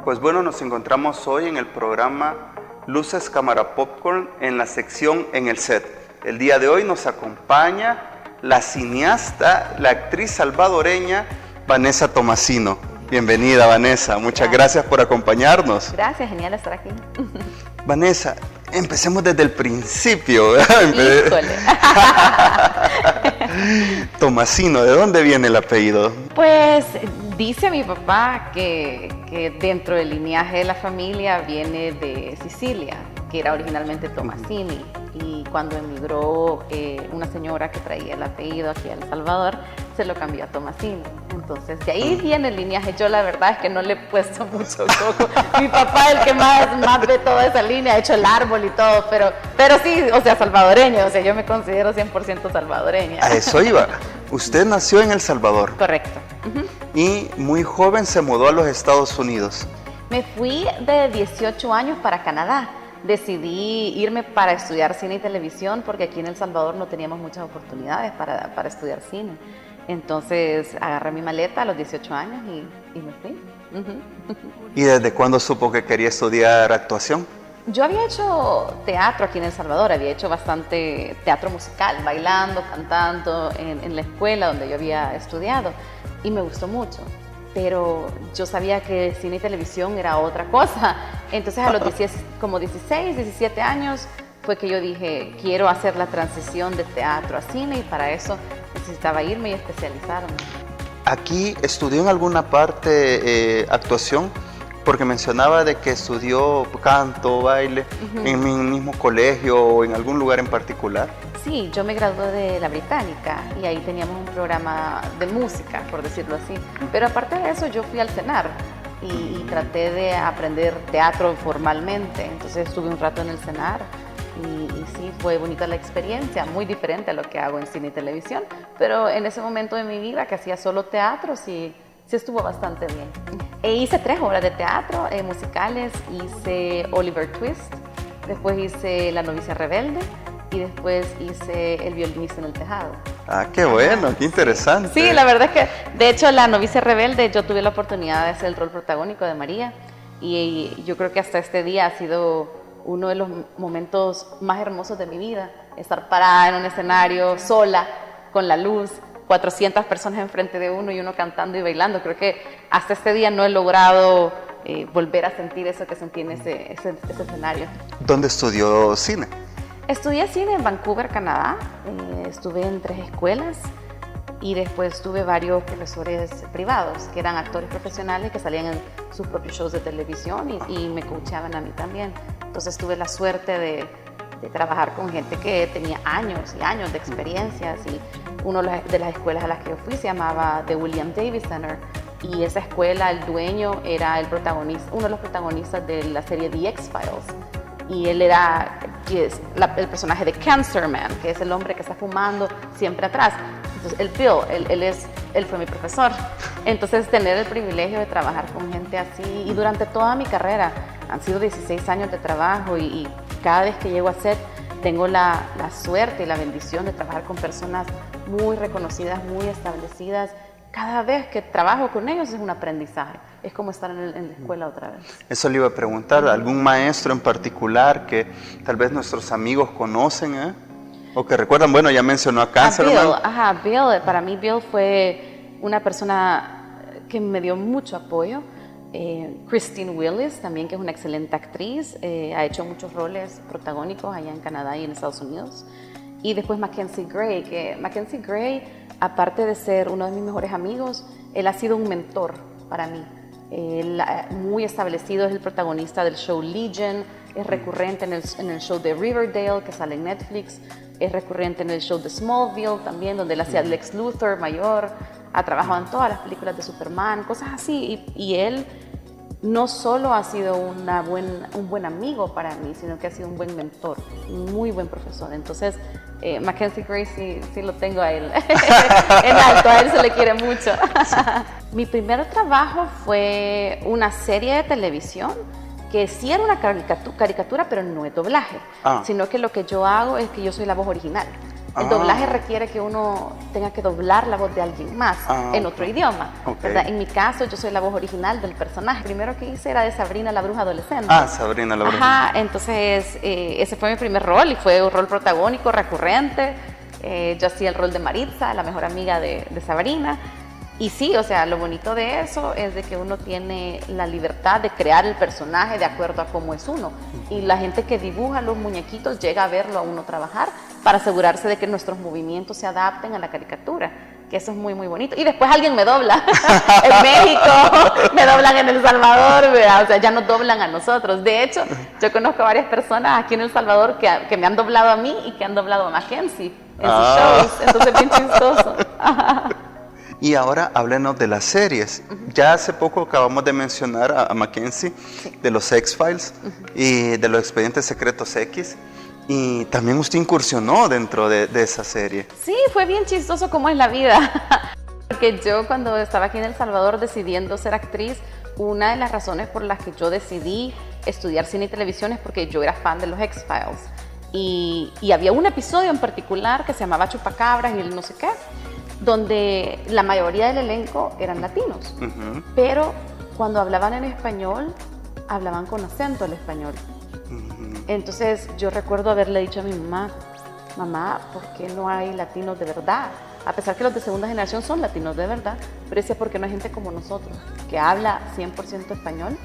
Pues bueno, nos encontramos hoy en el programa Luces, Cámara, Popcorn en la sección En el Set. El día de hoy nos acompaña la cineasta, la actriz salvadoreña Vanessa Tomasino. Bienvenida, Vanessa. Muchas gracias por acompañarnos. Gracias, genial estar aquí. Vanessa, empecemos desde el principio. Híjole. Tomasino, ¿de dónde viene el apellido? Pues dice mi papá que dentro del linaje de la familia viene de Sicilia, que era originalmente Tomasini. Y cuando emigró una señora que traía el apellido aquí a El Salvador, se lo cambió a Tomasino. Entonces, de ahí viene el linaje. Yo la verdad es que no le he puesto mucho coco. Mi papá es el que más ve toda esa línea, ha hecho el árbol y todo, pero sí, o sea, salvadoreño. O sea, yo me considero 100% salvadoreña. A eso iba. Usted nació en El Salvador. Correcto. Y muy joven se mudó a los Estados Unidos. Me fui de 18 años para Canadá. Decidí irme para estudiar cine y televisión porque aquí en El Salvador no teníamos muchas oportunidades para estudiar cine. Entonces agarré mi maleta a los 18 años y me fui. ¿Y desde cuándo supo que quería estudiar actuación? Yo había hecho teatro aquí en El Salvador, había hecho bastante teatro musical, bailando, cantando en la escuela donde yo había estudiado y me gustó mucho. Pero yo sabía que cine y televisión era otra cosa. Entonces a los 16, 17 años fue que yo dije, quiero hacer la transición de teatro a cine y para eso necesitaba irme y especializarme. ¿Aquí estudió en alguna parte actuación? Porque mencionaba de que estudió canto, baile, en mi mismo colegio o en algún lugar en particular. Sí, yo me gradué de la Británica y ahí teníamos un programa de música, por decirlo así. Pero aparte de eso, yo fui al CENAR y traté de aprender teatro formalmente. Entonces estuve un rato en el CENAR y sí, fue bonita la experiencia, muy diferente a lo que hago en cine y televisión. Pero en ese momento de mi vida que hacía solo teatro, sí estuvo bastante bien. Hice 3 obras de teatro musicales, hice Oliver Twist, después hice La novicia rebelde y después hice El violinista en el tejado. Ah, qué bueno, qué interesante. Sí, la verdad es que, de hecho, La novicia rebelde, yo tuve la oportunidad de hacer el rol protagónico de María y yo creo que hasta este día ha sido uno de los momentos más hermosos de mi vida, estar parada en un escenario sola, con la luz, 400 personas enfrente de uno y uno cantando y bailando. Creo que hasta este día no he logrado volver a sentir eso que sentí en ese escenario. ¿Dónde estudió cine? Estudié cine en Vancouver, Canadá. Estuve en 3 escuelas y después tuve varios profesores privados que eran actores profesionales que salían en sus propios shows de televisión y me coachaban a mí también. Entonces tuve la suerte de trabajar con gente que tenía años y años de experiencias y una de las escuelas a las que yo fui se llamaba The William Davis Center y esa escuela, el dueño era uno de los protagonistas de la serie The X-Files y él era el personaje de Cancer Man, que es el hombre que está fumando siempre atrás. Entonces, él fue mi profesor. Entonces, tener el privilegio de trabajar con gente así y durante toda mi carrera, han sido 16 años de trabajo y cada vez que llego a set tengo la suerte y la bendición de trabajar con personas muy reconocidas, muy establecidas. Cada vez que trabajo con ellos es un aprendizaje, es como estar en la escuela otra vez. Eso le iba a preguntar, ¿algún maestro en particular que tal vez nuestros amigos conocen, o que recuerdan? Bueno, ya mencionó a Cancerman. Bill, para mí Bill fue una persona que me dio mucho apoyo. Christine Willis, también, que es una excelente actriz, ha hecho muchos roles protagónicos allá en Canadá y en Estados Unidos. Y después Mackenzie Gray, que Mackenzie Gray, aparte de ser uno de mis mejores amigos, él ha sido un mentor para mí. Él, muy establecido, es el protagonista del show Legion, es recurrente en el show de Riverdale, que sale en Netflix, es recurrente en el show de Smallville también, donde él hacía Lex Luthor mayor, ha trabajado en todas las películas de Superman, cosas así, y él no solo ha sido un buen amigo para mí, sino que ha sido un buen mentor, un muy buen profesor. Entonces, Mackenzie Gray sí lo tengo a él en alto, a él se le quiere mucho. Mi primer trabajo fue una serie de televisión que sí era una caricatura, pero no es doblaje, sino que lo que yo hago es que yo soy la voz original. El doblaje requiere que uno tenga que doblar la voz de alguien más en otro idioma. ¿Verdad? En mi caso, yo soy la voz original del personaje. El primero que hice era de Sabrina la bruja adolescente. Sabrina la bruja. Ajá, entonces ese fue mi primer rol y fue un rol protagónico, recurrente. Yo hacía el rol de Maritza, la mejor amiga de Sabrina. Y sí, o sea, lo bonito de eso es de que uno tiene la libertad de crear el personaje de acuerdo a cómo es uno. Y la gente que dibuja los muñequitos llega a verlo a uno trabajar para asegurarse de que nuestros movimientos se adapten a la caricatura, que eso es muy, muy bonito. Y después alguien me dobla en México, me doblan en El Salvador, ¿verdad? O sea, ya nos doblan a nosotros. De hecho, yo conozco a varias personas aquí en El Salvador que me han doblado a mí y que han doblado a Mackenzie en sus shows. Entonces, bien chistoso. Y ahora háblenos de las series. Ya hace poco acabamos de mencionar a Mackenzie, de los X-Files y de los Expedientes Secretos X. Y también usted incursionó dentro de esa serie. Sí, fue bien chistoso cómo es la vida. Porque yo cuando estaba aquí en El Salvador decidiendo ser actriz, una de las razones por las que yo decidí estudiar cine y televisión es porque yo era fan de los X-Files. Y había un episodio en particular que se llamaba Chupacabras y el no sé qué, donde la mayoría del elenco eran latinos, pero cuando hablaban en español, hablaban con acento al español. Entonces yo recuerdo haberle dicho a mi mamá, ¿por qué no hay latinos de verdad? A pesar que los de segunda generación son latinos de verdad, pero decía, ¿por qué no hay gente como nosotros, que habla 100% español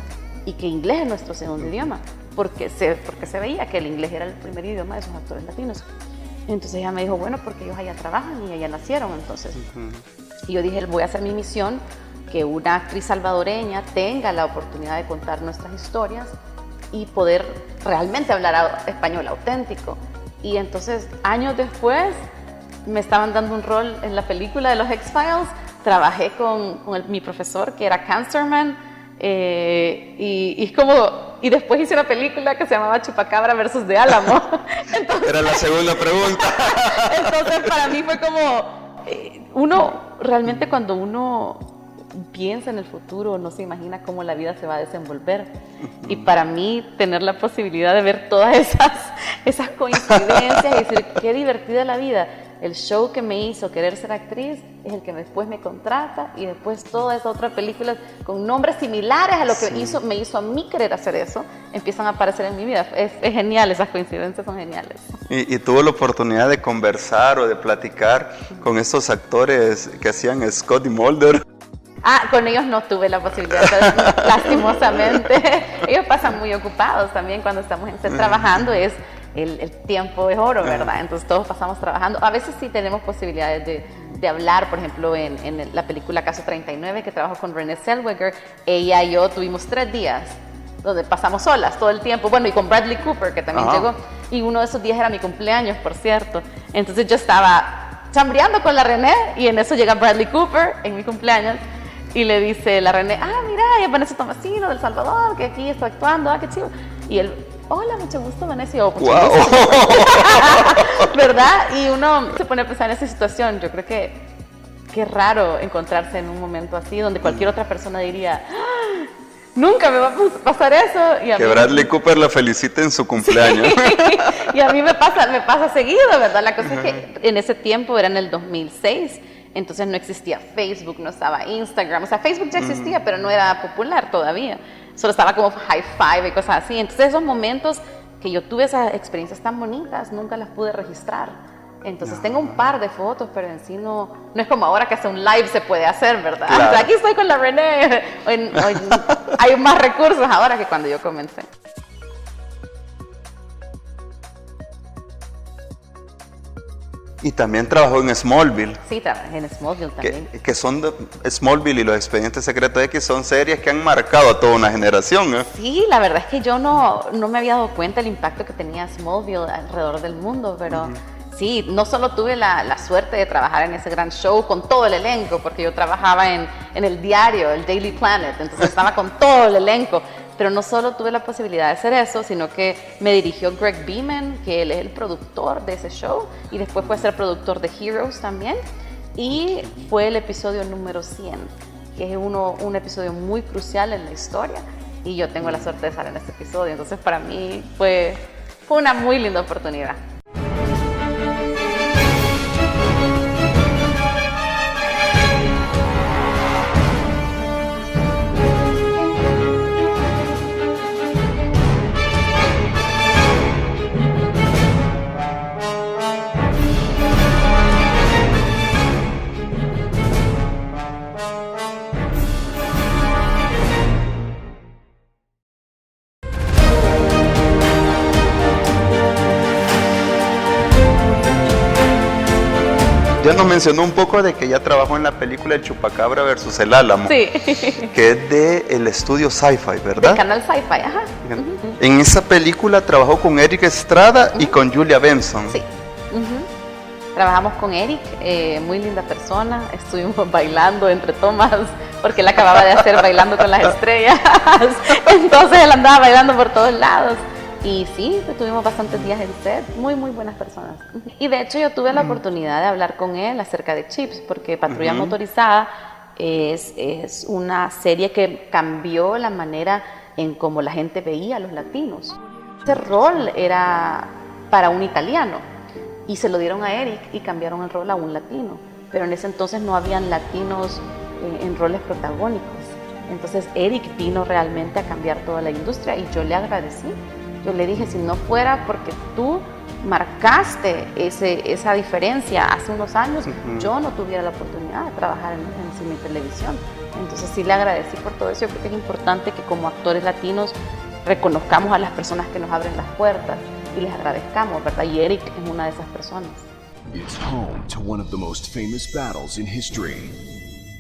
y que inglés es nuestro segundo idioma? Porque se veía que el inglés era el primer idioma de esos actores latinos. Entonces ella me dijo, bueno, porque ellos allá trabajan y allá nacieron, entonces. Y yo dije, voy a hacer mi misión, que una actriz salvadoreña tenga la oportunidad de contar nuestras historias y poder realmente hablar español auténtico. Y entonces, años después, me estaban dando un rol en la película de los X-Files. Trabajé con mi profesor, que era Cancerman, y después hice una película que se llamaba Chupacabra versus de Álamo. Entonces, era la segunda pregunta. Entonces para mí fue como, uno realmente cuando uno piensa en el futuro no se imagina cómo la vida se va a desenvolver. Y para mí tener la posibilidad de ver todas esas coincidencias y decir qué divertida la vida. El show que me hizo querer ser actriz es el que después me contrata, y después todas esas otras películas con nombres similares a lo que me hizo a mí querer hacer eso, empiezan a aparecer en mi vida. Es genial, esas coincidencias son geniales. ¿Y tuvo la oportunidad de conversar o de platicar con estos actores que hacían Scott y Mulder? Con ellos no tuve la posibilidad, lastimosamente. Ellos pasan muy ocupados también cuando estamos en set trabajando. El tiempo es oro, ¿verdad? Entonces todos pasamos trabajando. A veces sí tenemos posibilidades de hablar, por ejemplo, en la película Caso 39, que trabajo con Renée Zellweger, ella y yo tuvimos 3 días donde pasamos solas todo el tiempo. Bueno, y con Bradley Cooper, que también llegó, y uno de esos días era mi cumpleaños, por cierto. Entonces yo estaba chambreando con la Renée, y en eso llega Bradley Cooper en mi cumpleaños, y le dice la Renée, mira, ya Vanessa Tomasino del Salvador, que aquí está actuando, qué chido. Y él, hola, mucho gusto, Vanessa. Mucho gusto. ¿Verdad? Y uno se pone a pensar en esa situación. Yo creo que qué raro encontrarse en un momento así, donde cualquier otra persona diría, nunca me va a pasar eso. Y a que Bradley Cooper la felicite en su cumpleaños. Sí. Y a mí me pasa seguido, ¿verdad? La cosa es que en ese tiempo, era en el 2006, entonces no existía Facebook, no estaba Instagram. O sea, Facebook ya existía, pero no era popular todavía. Solo estaba como High Five y cosas así. Entonces esos momentos que yo tuve, esas experiencias tan bonitas, nunca las pude registrar. Entonces tengo un par de fotos, pero en sí no es como ahora que hace un live se puede hacer, ¿verdad? Claro. O sea, aquí estoy con la Renée. Hay más recursos ahora que cuando yo comencé. Y también trabajó en Smallville. Sí, trabajé en Smallville también. Que son Smallville y los Expedientes Secretos X son series que han marcado a toda una generación, ¿eh? Sí, la verdad es que yo no me había dado cuenta del impacto que tenía Smallville alrededor del mundo, pero sí, no solo tuve la suerte de trabajar en ese gran show con todo el elenco, porque yo trabajaba en el diario, el Daily Planet, entonces estaba con todo el elenco. Pero no solo tuve la posibilidad de hacer eso, sino que me dirigió Greg Beeman, que él es el productor de ese show, y después fue a ser productor de Heroes también, y fue el episodio número 100, que es un episodio muy crucial en la historia, y yo tengo la suerte de estar en este episodio, entonces para mí fue una muy linda oportunidad. Ya nos mencionó un poco de que ya trabajó en la película El Chupacabra versus el Álamo, Sí. que es de el estudio Sci-Fi, ¿verdad? El canal Sci-Fi, ajá. En esa película trabajó con Eric Estrada y con Julia Benson. Sí. Trabajamos con Eric, muy linda persona, estuvimos bailando entre tomas, porque él acababa de hacer Bailando con las Estrellas, entonces él andaba bailando por todos lados. Y sí, tuvimos bastantes días en set, muy buenas personas. Y de hecho yo tuve la oportunidad de hablar con él acerca de Chips, porque Patrulla Motorizada es una serie que cambió la manera en cómo la gente veía a los latinos. Ese rol era para un italiano y se lo dieron a Eric y cambiaron el rol a un latino, pero en ese entonces no habían latinos en roles protagónicos. Entonces Eric vino realmente a cambiar toda la industria y yo le agradecí. Yo le dije, si no fuera porque tú marcaste esa diferencia hace unos años, yo no tuviera la oportunidad de trabajar en cine y televisión. Entonces sí le agradecí por todo eso. Yo creo que es importante que como actores latinos reconozcamos a las personas que nos abren las puertas y les agradezcamos, ¿verdad? Y Eric es una de esas personas. It's home to one of the most famous battles in history.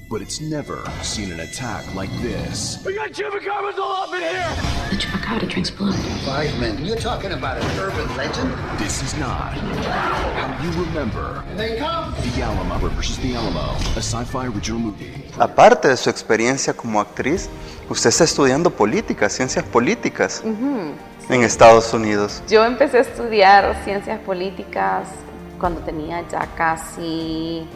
But it's never seen an attack like this. We got chupacabras all up in here! The chupacabra drinks blood. 5 men. You're talking about an urban legend? This is not how you remember They come! The Alamo versus the Alamo, a sci-fi original movie. Aparte de su experiencia como actriz, usted está estudiando política, ciencias políticas en Estados Unidos. Yo empecé a estudiar ciencias políticas cuando tenía ya casi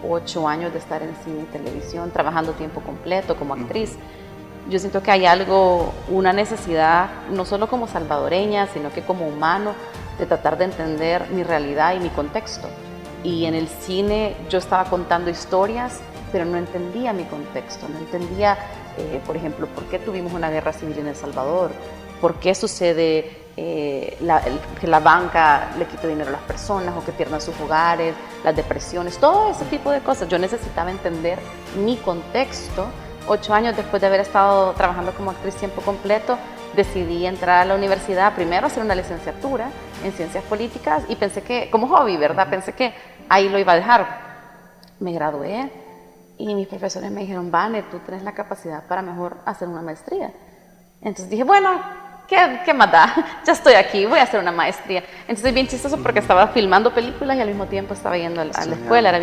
8 años de estar en cine y televisión, trabajando tiempo completo como actriz. Yo siento que hay algo, una necesidad, no solo como salvadoreña, sino que como humano, de tratar de entender mi realidad y mi contexto. Y en el cine yo estaba contando historias, pero no entendía mi contexto, no entendía, por ejemplo, por qué tuvimos una guerra civil en El Salvador, por qué sucede que la banca le quite dinero a las personas o que pierdan sus hogares, las depresiones, todo ese tipo de cosas. Yo necesitaba entender mi contexto. 8 años después de haber estado trabajando como actriz tiempo completo, decidí entrar a la universidad, primero hacer una licenciatura en ciencias políticas y pensé que, como hobby, ¿verdad? Pensé que ahí lo iba a dejar. Me gradué y mis profesores me dijeron, Vane, tú tienes la capacidad para mejor hacer una maestría. Entonces dije, bueno, ¿qué más da? Ya estoy aquí, voy a hacer una maestría. Entonces es bien chistoso porque estaba filmando películas y al mismo tiempo estaba yendo a la escuela.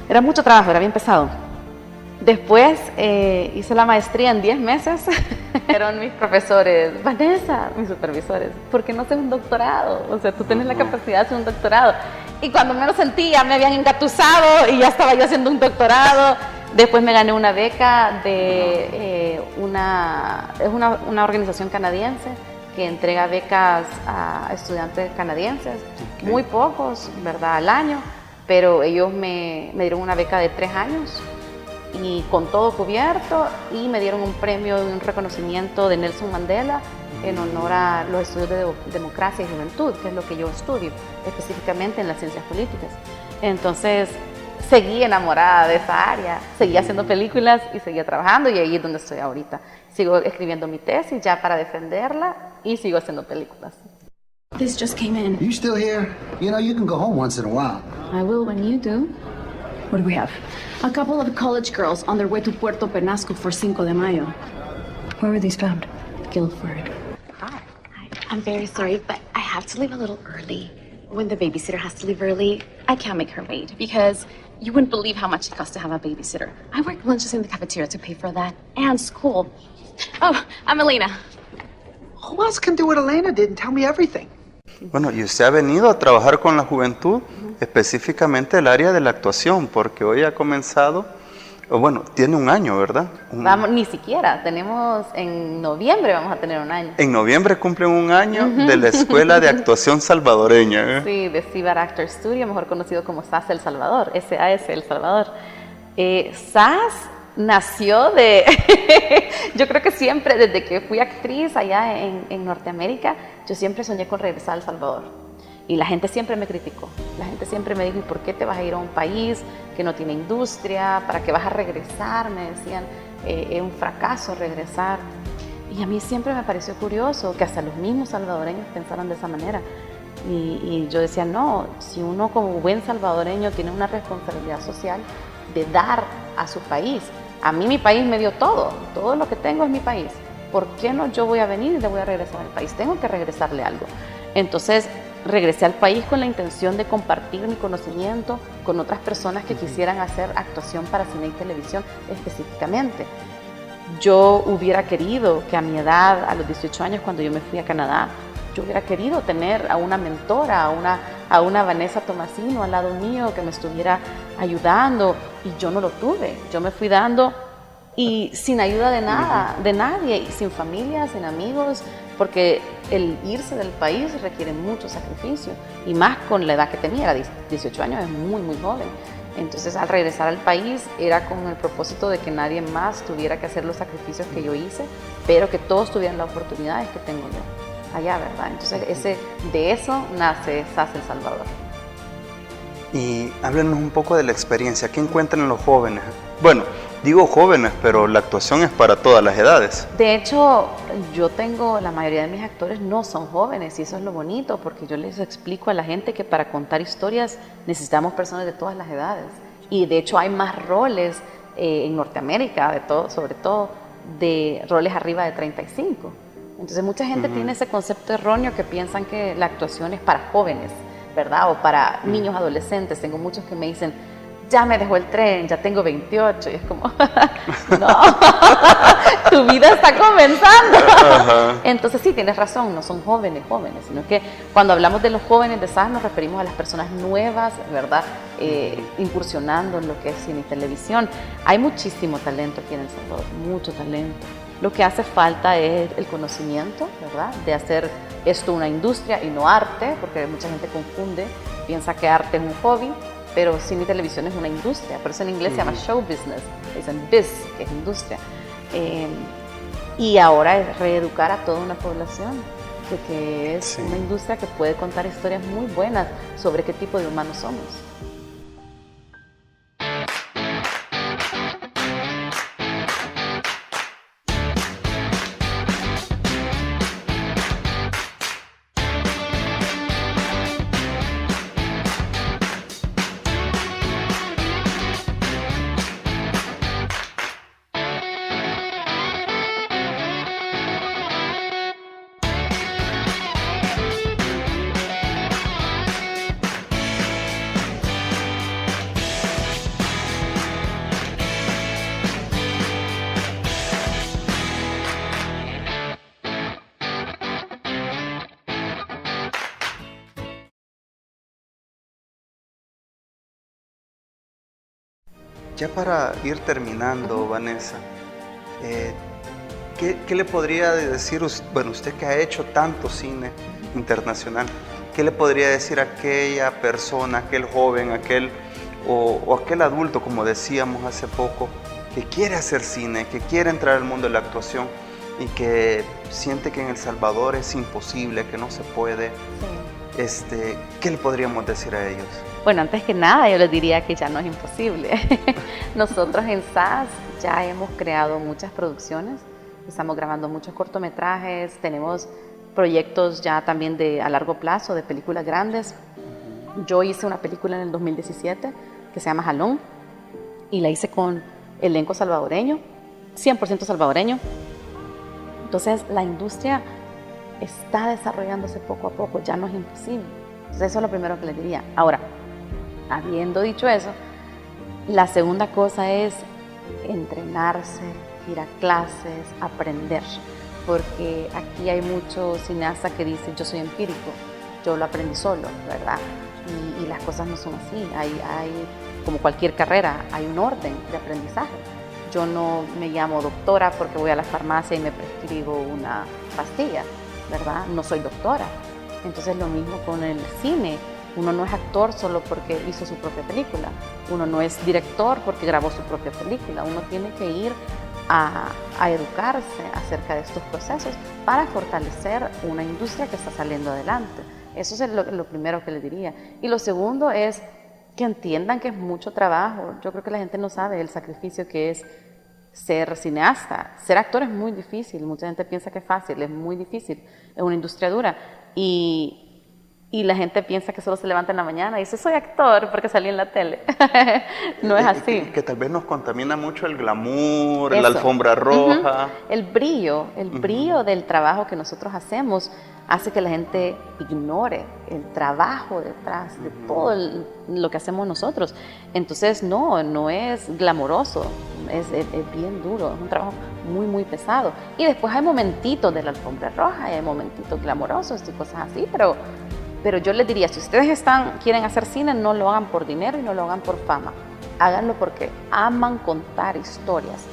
Era mucho trabajo, era bien pesado. Después hice la maestría en 10 meses. Eran mis profesores, Vanessa, mis supervisores, ¿por qué no haces un doctorado? O sea, tú tienes la capacidad de hacer un doctorado. Y cuando menos sentía, me habían engatusado y ya estaba yo haciendo un doctorado. Después me gané una beca de una organización canadiense que entrega becas a estudiantes canadienses, muy pocos, ¿verdad?, al año, pero ellos me dieron una beca de 3 años y con todo cubierto, y me dieron un premio, un reconocimiento de Nelson Mandela en honor a los estudios de democracia y juventud, que es lo que yo estudio, específicamente en las ciencias políticas. Entonces, seguí enamorada de esa área, seguí haciendo películas y seguía trabajando, y ahí es donde estoy ahorita. Sigo escribiendo mi tesis ya para defenderla y sigo haciendo películas. This just came in. You still here? You know, you can go home once in a while. I will when you do. What do we have? A couple of college girls on their way to Puerto Penasco for Cinco de Mayo. Where were these found? Guilford. Hi. I'm very sorry, but I have to leave a little early. When the babysitter has to leave early, I can't make her wait because you wouldn't believe how much it costs to have a babysitter. I work lunches in the cafeteria to pay for that and school. Oh, I'm Elena. Who else can do what Elena did and tell me everything? Bueno, y usted ha venido a trabajar con la juventud, específicamente el área de la actuación, porque hoy ha comenzado, bueno, tiene un año, ¿verdad? Vamos, ni siquiera, tenemos en noviembre vamos a tener un año. En noviembre cumplen un año de la Escuela de Actuación Salvadoreña. Sí, de Cibar Actor Studio, mejor conocido como SAS El Salvador, SAS El Salvador. SAS nació de, yo creo que siempre, desde que fui actriz allá en Norteamérica, yo siempre soñé con regresar a El Salvador. Y la gente siempre me criticó, la gente siempre me dijo, ¿y por qué te vas a ir a un país que no tiene industria? ¿Para qué vas a regresar? Me decían, es un fracaso regresar. Y a mí siempre me pareció curioso que hasta los mismos salvadoreños pensaran de esa manera. Y yo decía, no, si uno como buen salvadoreño tiene una responsabilidad social de dar a su país. A mí mi país me dio todo lo que tengo es mi país. ¿Por qué no yo voy a venir y le voy a regresar al país? Tengo que regresarle algo. Entonces regresé al país con la intención de compartir mi conocimiento con otras personas que quisieran hacer actuación para cine y televisión específicamente. Yo hubiera querido que a mi edad, a los 18 años, cuando yo me fui a Canadá, yo hubiera querido tener a una mentora, a una Vanessa Tomasino al lado mío que me estuviera ayudando, y yo no lo tuve. Yo me fui dando y sin ayuda de nada, de nadie, y sin familia, sin amigos, porque el irse del país requiere mucho sacrificio, y más con la edad que tenía, era 18 años, es muy, muy joven. Entonces, al regresar al país, era con el propósito de que nadie más tuviera que hacer los sacrificios que yo hice, pero que todos tuvieran las oportunidades que tengo yo allá, ¿verdad? Entonces, de eso nace SAS El Salvador. Y háblenos un poco de la experiencia. ¿Qué encuentran los jóvenes? Bueno, digo jóvenes, pero la actuación es para todas las edades. De hecho, la mayoría de mis actores no son jóvenes, y eso es lo bonito, porque yo les explico a la gente que para contar historias necesitamos personas de todas las edades. Y de hecho hay más roles en Norteamérica, sobre todo, de roles arriba de 35. Entonces mucha gente tiene ese concepto erróneo que piensan que la actuación es para jóvenes, ¿verdad? O para niños adolescentes. Tengo muchos que me dicen, ya me dejó el tren, ya tengo 28. Y es como, no, tu vida está comenzando. Entonces sí, tienes razón, no son jóvenes, sino que cuando hablamos de los jóvenes de SAS nos referimos a las personas nuevas, ¿verdad? Incursionando en lo que es cine y televisión. Hay muchísimo talento aquí en El Salvador, mucho talento. Lo que hace falta es el conocimiento, ¿verdad? De hacer esto una industria y no arte, porque mucha gente confunde, piensa que arte es un hobby, pero cine y televisión es una industria. Por eso en inglés se llama show business, dicen biz, que es industria. Y ahora es reeducar a toda una población de que es una industria que puede contar historias muy buenas sobre qué tipo de humanos somos. Ya para ir terminando, Vanessa, ¿qué le podría decir, bueno, usted que ha hecho tanto cine internacional, qué le podría decir a aquella persona, aquel joven, o aquel adulto, como decíamos hace poco, que quiere hacer cine, que quiere entrar al mundo de la actuación y que siente que en El Salvador es imposible, que no se puede? ¿Qué le podríamos decir a ellos? Bueno, antes que nada yo les diría que ya no es imposible. Nosotros en SAS ya hemos creado muchas producciones, estamos grabando muchos cortometrajes, tenemos proyectos ya también a largo plazo de películas grandes. Yo hice una película en el 2017 que se llama Jalón y la hice con elenco salvadoreño, 100% salvadoreño. Entonces la industria está desarrollándose poco a poco, ya no es imposible. Entonces eso es lo primero que les diría. Ahora, habiendo dicho eso, la segunda cosa es entrenarse, ir a clases, aprender, porque aquí hay muchos cineastas que dicen yo soy empírico, yo lo aprendí solo, ¿verdad? Y las cosas no son así, hay como cualquier carrera, hay un orden de aprendizaje. Yo no me llamo doctora porque voy a la farmacia y me prescribo una pastilla, ¿verdad? No soy doctora. Entonces lo mismo con el cine. Uno no es actor solo porque hizo su propia película. Uno no es director porque grabó su propia película. Uno tiene que ir a educarse acerca de estos procesos para fortalecer una industria que está saliendo adelante. Eso es lo primero que les diría. Y lo segundo es que entiendan que es mucho trabajo. Yo creo que la gente no sabe el sacrificio que es ser cineasta. Ser actor es muy difícil. Mucha gente piensa que es fácil, es muy difícil. Es una industria dura. Y y la gente piensa que solo se levanta en la mañana y dice, soy actor porque salí en la tele. No es así. Que tal vez nos contamina mucho el glamour, la Eso. alfombra roja. El brillo del trabajo que nosotros hacemos hace que la gente ignore el trabajo detrás de todo lo que hacemos nosotros. Entonces, no es glamoroso, es bien duro, es un trabajo muy, muy pesado. Y después hay momentitos de la alfombra roja, hay momentitos glamorosos y cosas así, pero yo les diría, si ustedes quieren hacer cine, no lo hagan por dinero y no lo hagan por fama. Háganlo porque aman contar historias.